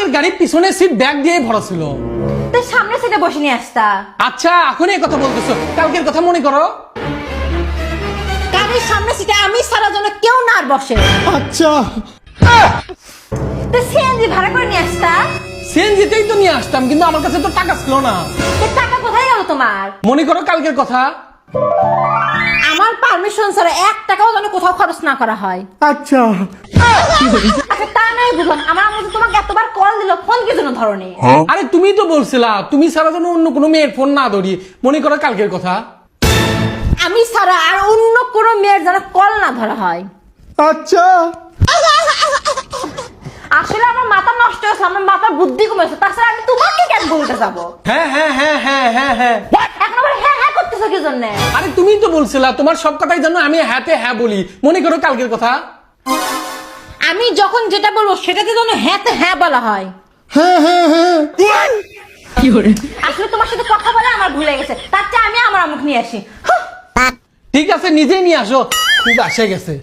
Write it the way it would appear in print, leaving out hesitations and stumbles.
আমাদের গাড়ির পিছনে সিট ব্যাগ দিয়ে ভরা ছিল। তো সামনে সিটে বসে নিয়ে আসতা। আচ্ছা এখন এই কথা বলতেছো, কালকের কথা মনে করো। গাড়ির সামনে সিটে আমি সারা জন্য কেউ না আর বসে। আচ্ছা তো সিএনজি ভাড়া করে নিয়ে আসতা। সিএনজিতেই তো নিয়ে আসতাম, কিন্তু আমার কাছে তো টাকা ছিল না। তো টাকা কোথায় গেল তোমার? মনে করো কালকের কথা। আমার পারমিশন ছাড়া 1 টাকাও যেন কোথাও খরচ না করা হয়। আচ্ছা আচ্ছা তা নয় বুঝলাম, আমার আম্মু তো তোমাকে এতবার কল দিল, ফোন কি জন্য ধরনি? আরে তুমি তো বলছিলা তুমি ছাড়া যেন অন্য কোনো মেয়ের ফোন না ধরি। মনে করো কালকের কথা। আমি ছাড়া আর অন্য কোনো মেয়ের যেন কল না ধরা হয়। আচ্ছা আসলে আমার মাথা নষ্ট হয়েছে, আমার মাথা বুদ্ধি কমেছে, তাছাড়া আমি তোমাকে কেন বলতে যাবো? হ্যাঁ হ্যাঁ হ্যাঁ হ্যাঁ হ্যাঁ হ্যাঁ। এখন আবার হ্যাঁ হ্যাঁ করতেছো কি জন্য? আরে তুমি তো বলছিলা তোমার সব কথাই যেন আমি হ্যাঁতে হ্যাঁ বলি। মনে করো কালকের কথা। আমি যখন যেটা বলবো সেটাতে যেন হ্যাঁতে হ্যাঁ বলা হয়। হ্যাঁ হ্যাঁ হ্যাঁ। আসলে তোমার সাথে কথা বলে আমার ভুলে গেছে, তার চেয়ে আমি আমার মুখ নিয়ে আসি। ঠিক আছে নিজেই নিয়ে আসো, খুব আসে গেছে।